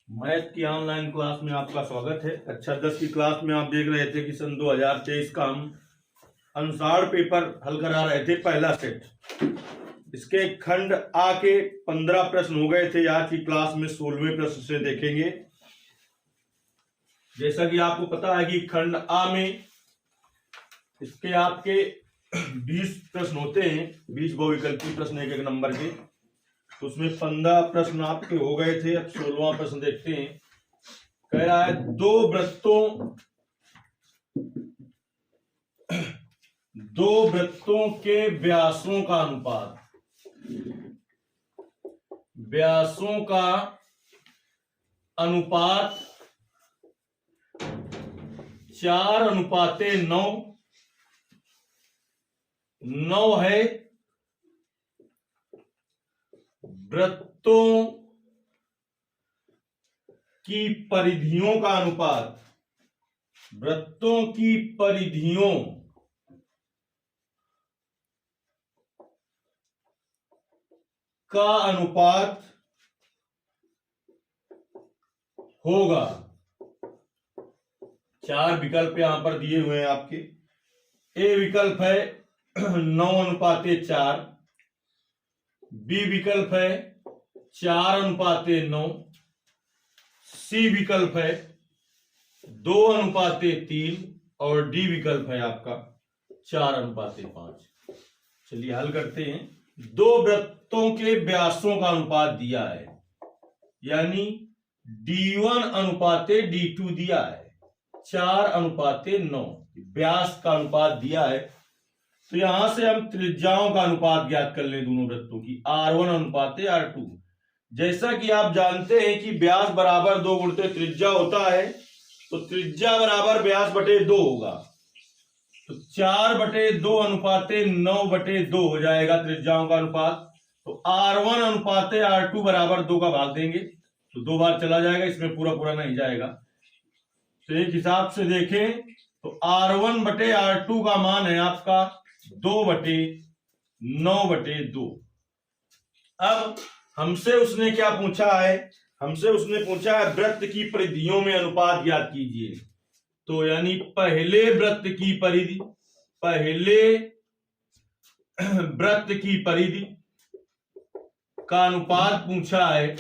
Math की online class में आपका स्वागत है। कक्षा 10 की क्लास में आप देख रहे थे कि सन 2023 का हम अनुसार पेपर हल करा रहे थे। पहला सेट, इसके खंड आ के 15 प्रश्न हो गए थे। आज की क्लास में 16वें प्रश्न से देखेंगे। जैसा कि आपको पता है कि खंड आ में इसके आपके 20 प्रश्न होते हैं, 20 बहुविकल्पी प्रश्न एक एक नंबर के। तो उसमें 15 प्रश्न आपके हो गए थे। अब 16वां प्रश्न देखते हैं। कह रहा है दो वृत्तों के व्यासों का अनुपात, व्यासों का अनुपात 4:9 है। वृत्तों की परिधियों का अनुपात, वृत्तों की परिधियों का अनुपात होगा। 4 विकल्प यहां पर दिए हुए हैं आपके। ए विकल्प है 9:4, बी विकल्प है 4:9, सी विकल्प है 2:3 और डी विकल्प है आपका 4:5। चलिए हल करते हैं। दो वृत्तों के व्यासों का अनुपात दिया है, यानी D1:D2 दिया है, 4:9 व्यास का अनुपात दिया है। तो यहां से हम त्रिज्याओं का अनुपात ज्ञात कर लें दोनों वृत्तों की, R1:R2। जैसा कि आप जानते हैं कि व्यास बराबर 2 गुणित त्रिज्या होता है, तो त्रिज्या बराबर व्यास बटे 2 होगा। तो 4/2:9/2 हो जाएगा त्रिज्याओं का अनुपात। तो R1:R2 बराबर 2 का भाग देंगे तो 2 बार चला जाएगा, इसमें पूरा पूरा नहीं जाएगा। तो एक हिसाब से देखें तो R1/R2 का मान है आपका 2/9/2। अब हमसे उसने क्या पूछा है? हमसे उसने पूछा है वृत्त की परिधियों में अनुपात ज्ञात कीजिए। तो यानी पहले वृत्त की परिधि, पहले वृत्त की परिधि का अनुपात पूछा है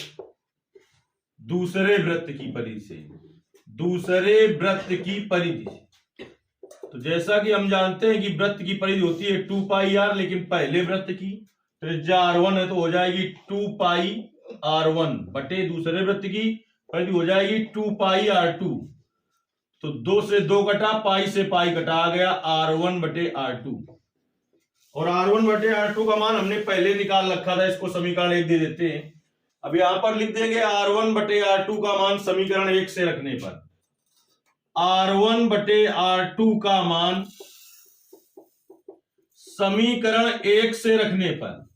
दूसरे वृत्त की परिधि से, दूसरे वृत्त की परिधि से। तो जैसा कि हम जानते हैं कि वृत्त की परिधि होती है 2πr, लेकिन पहले वृत्त की त्रिज्या R1 है तो हो जाएगी 2πr1 बटे दूसरे वृत्त की परिधि हो जाएगी 2πr2। तो 2 से 2 कटा, पाई से पाई कटा, आ गया R1/R2। और R1/R2 का मान हमने पहले निकाल रखा था, इसको समीकरण 1 दे देते हैं। अब यहां पर लिख देंगे R1/R2 का मान समीकरण 1 से रखने पर, R1/R2 का मान समीकरण 1 से रखने पर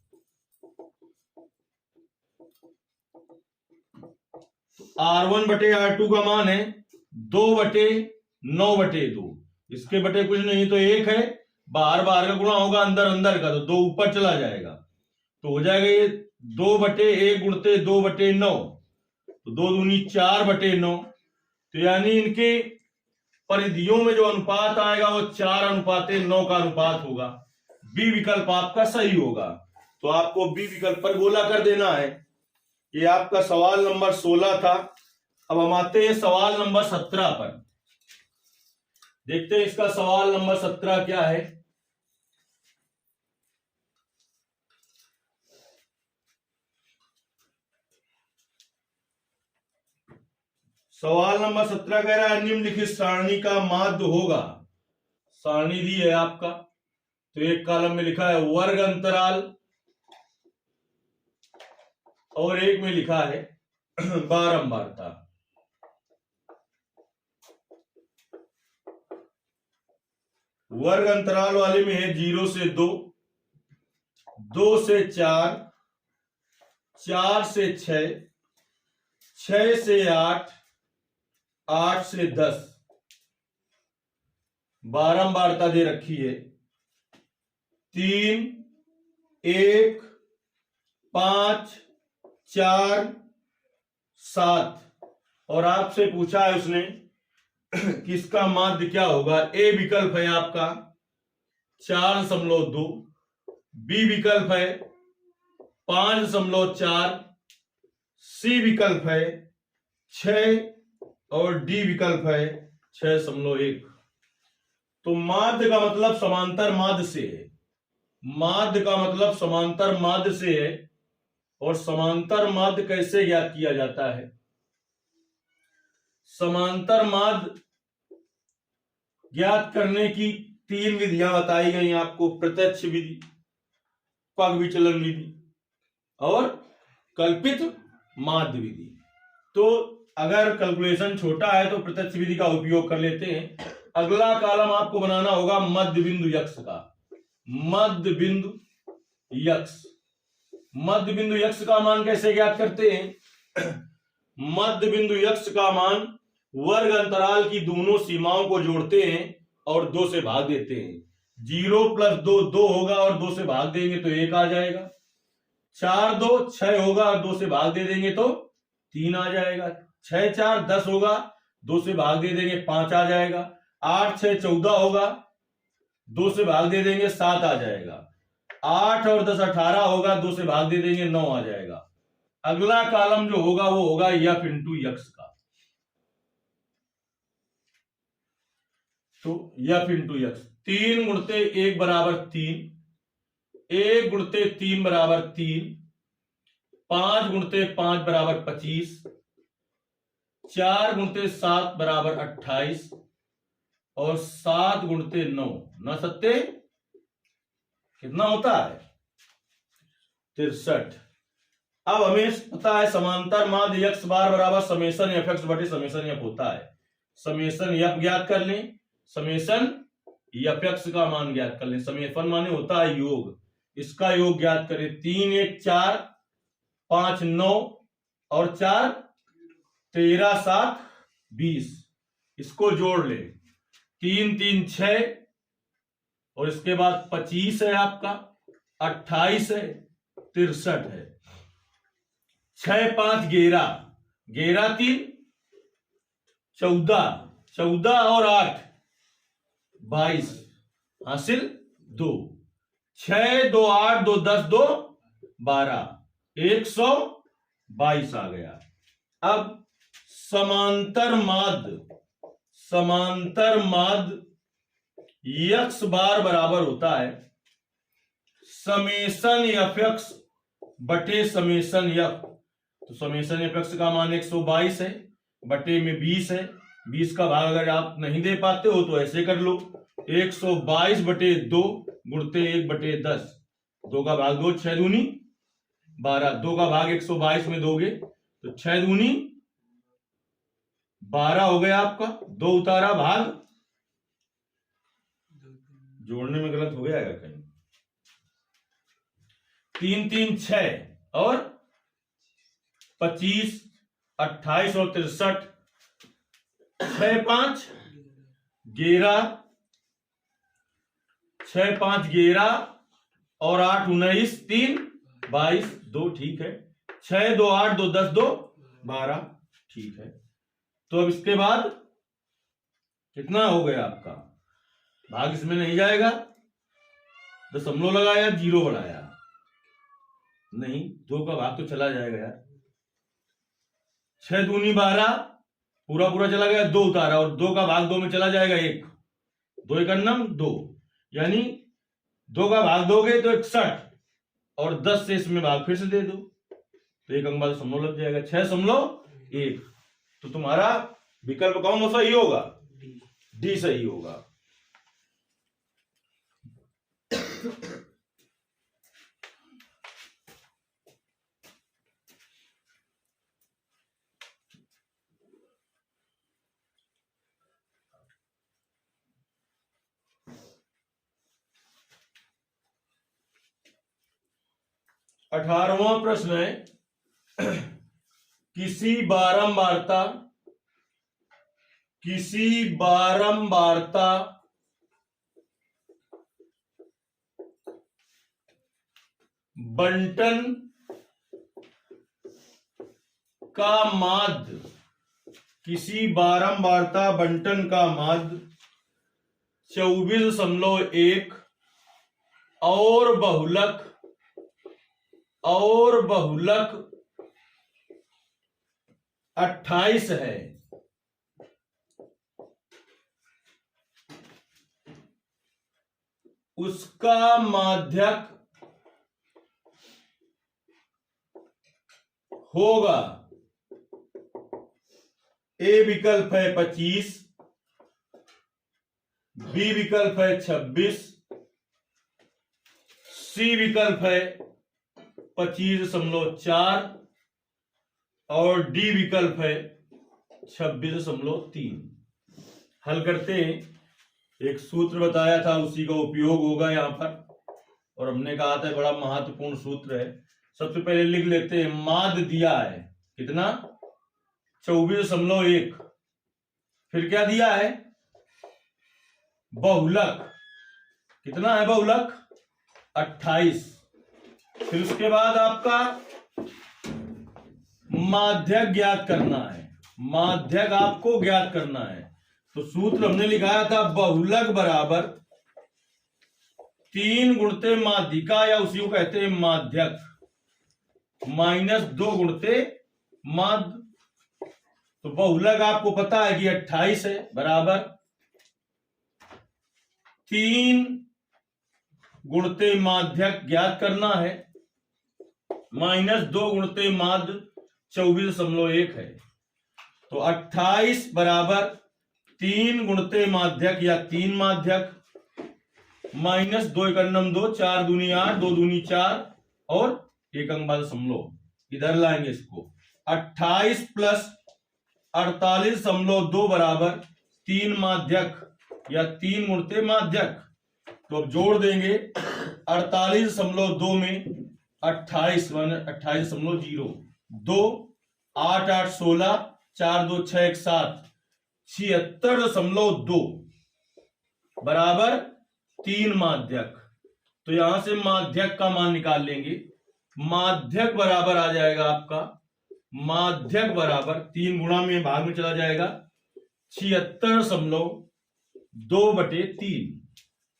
R1/R2 का मान है 2/9/2। इसके बटे कुछ नहीं तो 1 है, बाहर बाहर का गुणा होगा अंदर अंदर का, तो 2 ऊपर चला जाएगा तो हो जाएगा ये 2/1 गुणते 2/9, तो 2 दूनी 4/9। तो यानी इनके परिधियों में जो अनुपात आएगा वो 4:9 का अनुपात होगा। बी विकल्प आपका सही होगा। तो आपको बी विकल्प पर गोला कर देना है। ये आपका सवाल नंबर 16 था। अब हम आते हैं सवाल नंबर 17 पर। देखते हैं इसका सवाल नंबर 17 क्या है। सवाल नंबर 17 कह रहा है निम्नलिखित सारणी का माध्य होगा। सारणी दी है आपका, तो एक कॉलम में लिखा है वर्ग अंतराल और एक में लिखा है बारंबारता। वर्ग अंतराल वाले में है 0 से 2, 2 से 4, 4 से 6, 6 से 8, 8 से 10। बारंबारता दे रखी है 3, 1, 5, 4, 7। और आपसे पूछा है उसने कि इसका माध्य क्या होगा। ए विकल्प है आपका 4.2, बी विकल्प है 5.4, सी विकल्प है 6 और डी विकल्प है 6.1। तो माध्य का मतलब समांतर माध्य से है, माध्य का मतलब समांतर माध्य से है। और समांतर माध्य कैसे ज्ञात किया जाता है? समांतर माध्य ज्ञात करने की 3 विधियां बताई गई आपको, प्रत्यक्ष विधि, पग विचलन विधि और कल्पित माध्य विधि। तो अगर कैलकुलेशन छोटा है तो प्रत्यक्ष विधि का उपयोग कर लेते हैं। अगला कॉलम आपको बनाना होगा मध्य बिंदु यक्ष का। मध्य बिंदु यक्ष, मध्य बिंदु यक्ष का मान कैसे ज्ञात करते हैं? मध्य बिंदु यक्ष का मान वर्ग अंतराल की दोनों सीमाओं को जोड़ते हैं और 2 से भाग देते हैं। 0 + 2 2 होगा और 2 से भाग देंगे तो 1 आ जाएगा। 4 2 6 होगा और 2 से भाग दे देंगे तो 3 आ जाएगा। 6 4 10 होगा, 2 से भाग दे देंगे 5 आ जाएगा। 8 6 14 होगा, 2 से भाग दे देंगे 7 आ जाएगा। 8 और 10 18 होगा, 2 से भाग दे देंगे 9 आ जाएगा। अगला कॉलम जो होगा वो होगा एफ इंटू यक्स का। तो एफ इंटू यक्स 3 गुणते 1 बराबर 3, 1 गुणते 3 बराबर 3, 5 गुणते 5 बराबर 25, 4 गुणते 7 बराबर 28 और 7 गुणते 9 9 सत्ते कितना होता है? 63। अब हमें पता है समांतर माध्य x बार बराबर समेशन एफ एक्स बटे समेशन एफ होता है। समेशन एफ ज्ञात कर लें, समेशन एफ एक्स का मान ज्ञात कर लें। समेशन माने होता है योग, इसका योग ज्ञात करें। 3 1 4, 5 9 और 4 13 7 20, इसको जोड़ ले। 3 3 6 और इसके बाद 25 है आपका, 28 है, 63 है। 6 5 11, 11 3 14, 14 और 8 22, हासिल 2। 6 2 8 2 10 2 12, 122 आ गया। अब समांतर माध्य यक्स बार बराबर होता है समेशन एफ एक्स बटे समेशन एफ। तो समेशन एफ एक्स का मान 122 है, बटे में 20 है। 20 का भाग अगर आप नहीं दे पाते हो तो ऐसे कर लो, 122 बटे 2 गुणते 1 बटे 10, 2 का भाग 2, 6 दूनी 12, 2 का भाग 122 में दोगे तो 6 दूनी 12 हो गया आपका। 2 उतारा, भाग जोड़ने में गलत हो गया है कहीं। 3 3 6 और 25, 28 और 63, 6 5 11, 6 5 11 और 8 19, 3 22, 2 ठीक है। 6 2 8 2 10 2 12 ठीक है। तो अब इसके बाद कितना हो गया आपका? भाग इसमें नहीं जाएगा, दशमलव लगाया, 0 बढ़ाया नहीं, 2 का भाग तो चला जाएगा यार। 6 दूनी 12, पूरा पूरा चला गया, 2 उतारा और 2 का भाग 2 में चला जाएगा 1, 2 1 2, यानी 2 का भाग दोगे तो 61 और 10 से इसमें भाग फिर से दे दो तो 1 अंक बाद दशमलव लग जाएगा, 6.1। तो तुम्हारा विकल्प कौन सा सही होगा? डी सही होगा। अठारहवां प्रश्न है किसी बारंबारता बंटन का माध्य किसी बारंबारता बंटन का माध्य 24.1 और बहुलक 28 है, उसका माध्यक होगा। ए विकल्प है 25, बी विकल्प है 26, सी विकल्प है 25.4 और डी विकल्प है 26.3। हल करते हैं। एक सूत्र बताया था, उसी का उपयोग होगा यहां पर, और हमने कहा था बड़ा महत्वपूर्ण सूत्र है। सबसे पहले लिख लेते हैं, माध्य दिया है कितना 24.1, फिर क्या दिया है बहुलक, कितना है बहुलक 28, फिर उसके बाद आपका माध्यक ज्ञात करना है, माध्यक आपको ज्ञात करना है। तो सूत्र हमने लिखाया था बहुलक बराबर 3 गुणते माध्यिका या उसी को कहते हैं माध्यक माइनस 2 गुणते माध्य। तो बहुलक आपको पता है कि 28 है, बराबर 3 गुणते माध्यक ज्ञात करना है माइनस 2 गुणते माध्य 24.1 है। तो 28 बराबर 3 गुणते माध्यक या 3 माध्यक माइनस 2 एकम 2, 4 दूनी 8, 2 दूनी 4 और 1 अंक बाद समलो इधर लाएंगे इसको। 28 प्लस 48.2 बराबर 3 माध्यक या 3 गुणते माध्यक। तो अब जोड़ देंगे 48.2 में 28 28.0, 2 8 8 16, 4 2 6 1 7, 76.2 बराबर 3 माध्यक। तो यहां से माध्यक का मान निकाल लेंगे। माध्यक बराबर आ जाएगा आपका, माध्यक बराबर 3 गुणा में भाग में चला जाएगा 76.2/3।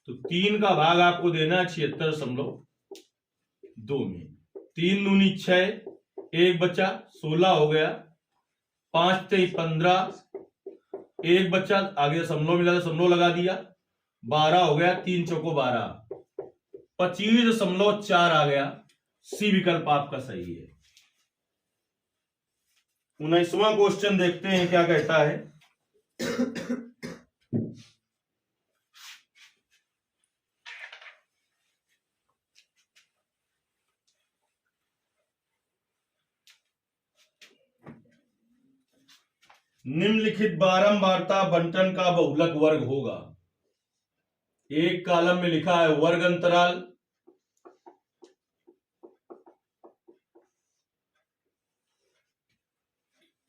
तो 3 का भाग आपको देना है 76.2 में। 3 दूनी 6, 1 बचा 16 हो गया, 5 3 15, 1 बचा आगे समलो मिला तो समलो लगा दिया, 12 हो गया, 3 चौको 12, 25.4 आ गया। सी विकल्प आपका सही है। 19वां क्वेश्चन देखते हैं क्या कहता है। निम्नलिखित बारंबारता बंटन का बहुलक वर्ग होगा। एक कॉलम में लिखा है वर्ग अंतराल,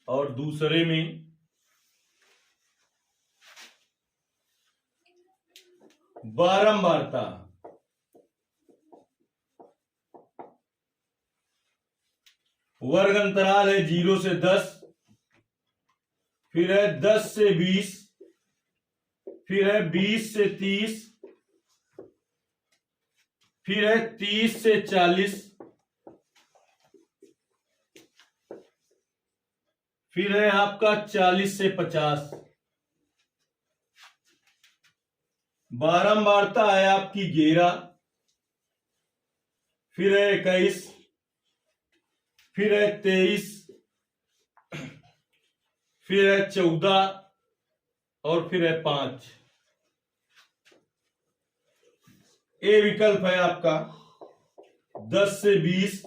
और दूसरे में बारंबारता। वर्ग अंतराल है 0 से 10, फिर है 10 से 20, फिर है 20 से 30, फिर है 30 से 40, फिर है आपका 40 से 50। बारंबारता है आपकी 11, फिर है 21, फिर है 23, फिर है 14 और फिर है 5। ए विकल्प है आपका 10 से 20,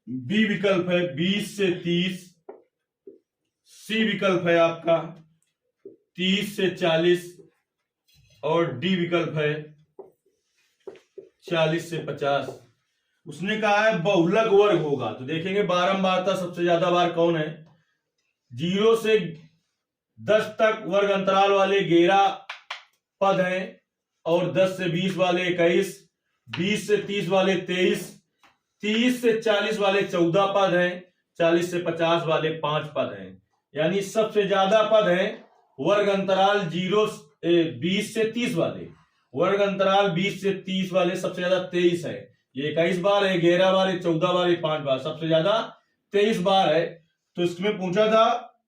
बी विकल्प है 20 से 30, सी विकल्प है आपका 30 से 40 और डी विकल्प है 40 से 50। उसने कहा है बहुलक वर्ग होगा। तो देखेंगे बारंबारता सबसे ज्यादा बार कौन है। 0 से 10 तक वर्ग अंतराल वाले 11 पद हैं, और 10 से 20 वाले 21, 20 से 30 वाले 23, 30 से 40 वाले 14 पद हैं, 40 से 50 वाले 5 पद हैं। यानी सबसे ज्यादा पद है वर्ग अंतराल 20 से 30 वाले। वर्ग अंतराल 20 से 30 वाले सबसे ज्यादा 23 है। ये 21 बार है, 11 बार है, 14 बार है, 5 बार, सबसे ज्यादा 23 बार है। तो इसमें पूछा था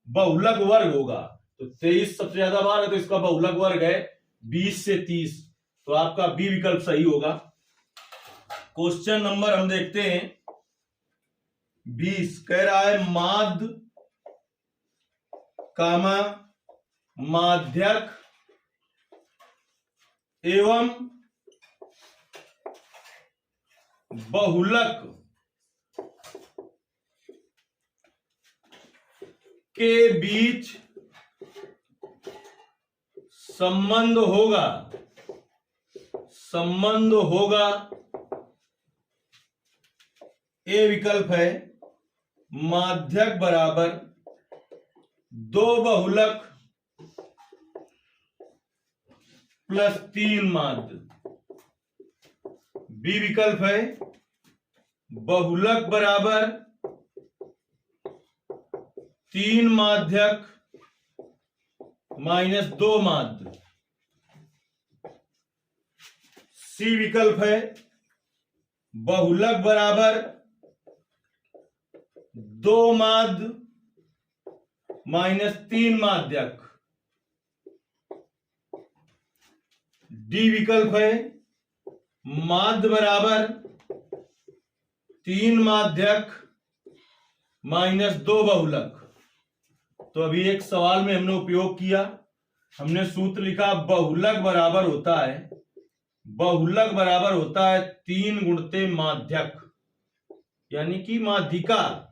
बहुलक वर्ग होगा, तो 23 सबसे ज्यादा बार है, तो इसका बहुलक वर्ग है 20 से 30। तो आपका बी विकल्प सही होगा। क्वेश्चन नंबर हम देखते हैं 20। कह रहा है माध्य कामा माध्यक एवं बहुलक के बीच संबंध होगा। ए विकल्प है माध्यक बराबर 2 बहुलक प्लस 3 माध्य। बी विकल्प है बहुलक बराबर 3 माध्यक माइनस 2 माध्य। सी विकल्प है बहुलक बराबर 2 माध्य माइनस 3 माध्यक। डी विकल्प है माध्य बराबर 3 माध्यक माइनस 2 बहुलक। तो अभी एक सवाल में हमने उपयोग किया, हमने सूत्र लिखा बहुलक बराबर होता है 3 गुणित माध्यक, यानी कि माध्यिका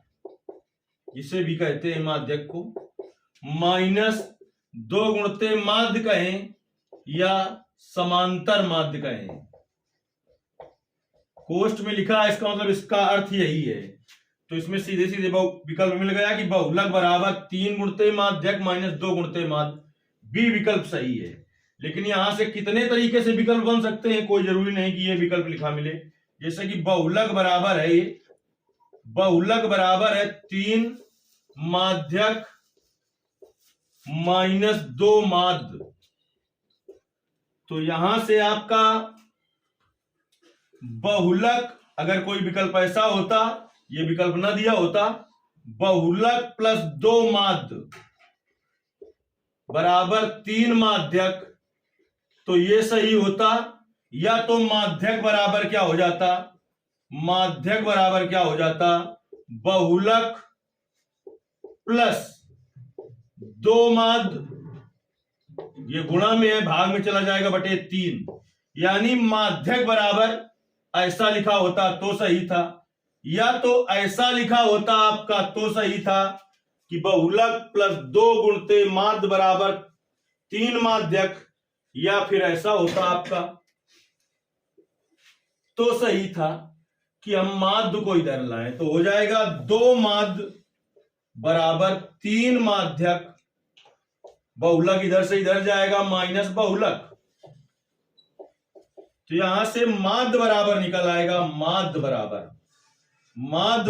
जिसे भी कहते हैं माध्यक को, माइनस 2 गुणित माध्य कहें या समांतर माध्य कहें। कोष्ठ में लिखा है, इसका मतलब इसका अर्थ यही है। तो इसमें सीधे सीधे विकल्प मिल गया कि बहुलक बराबर 3 गुणित माध्यक माइनस 2 गुणित माध्य। बी विकल्प सही है। लेकिन यहां से कितने तरीके से विकल्प बन सकते हैं, कोई जरूरी नहीं कि ये विकल्प लिखा मिले। जैसे कि बहुलक बराबर है 3 माध्यक माइनस 2 माध्य। तो यहां से आपका बहुलक, अगर कोई विकल्प ऐसा होता, ये विकल्प ना दिया होता, बहुलक प्लस 2 माध्य बराबर 3 माध्यक, तो ये सही होता। या तो माध्यक बराबर क्या हो जाता, बहुलक प्लस 2 माध्य, ये गुणा में है, भाग में चला जाएगा बटे 3, यानी माध्यक बराबर ऐसा लिखा होता तो सही था। या तो ऐसा लिखा होता आपका तो सही था कि बहुलक प्लस 2 गुणित माध्य बराबर 3 माध्यक, या फिर ऐसा होता आपका तो सही था कि हम माध्य को इधर लाएं, तो हो जाएगा 2 माध्य बराबर 3 माध्यक, बहुलक इधर से इधर जाएगा माइनस बहुलक, तो यहां से माध्य बराबर निकल आएगा, माध्य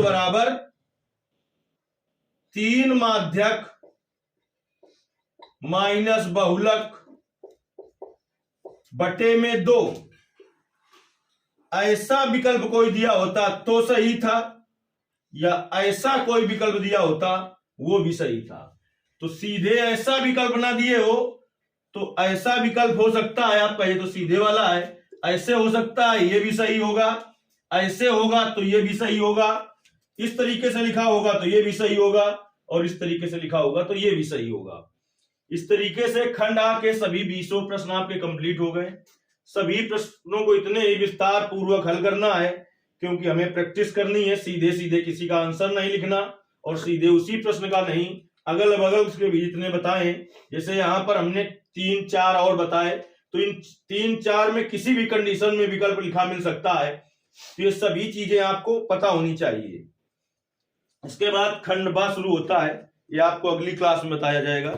बराबर 3 माध्यक माइनस बहुलक बटे में 2। ऐसा विकल्प कोई दिया होता तो सही था, या ऐसा कोई विकल्प दिया होता वो भी सही था। तो सीधे ऐसा विकल्प ना दिए हो तो ऐसा विकल्प हो सकता है आपका, ये तो सीधे वाला है, ऐसे हो सकता है ये भी सही होगा, ऐसे होगा तो ये भी सही होगा, इस तरीके से लिखा होगा तो ये भी सही होगा, और इस तरीके से लिखा होगा तो ये भी सही होगा। इस तरीके से खंड आ के सभी 20 प्रश्न आपके कंप्लीट हो गए। सभी प्रश्नों को इतने ही विस्तार पूर्वक हल करना है, क्योंकि हमें प्रैक्टिस करनी है। सीधे सीधे किसी का आंसर नहीं लिखना, और सीधे उसी प्रश्न का नहीं, अगल बगल उसके भी जितने बताए, जैसे यहाँ पर हमने 3-4 और बताए, तो इन 3-4 में किसी भी कंडीशन में विकल्प लिखा मिल सकता है। तो ये सभी चीजें आपको पता होनी चाहिए। इसके बाद खंड बा शुरू होता है, ये आपको अगली क्लास में बताया जाएगा।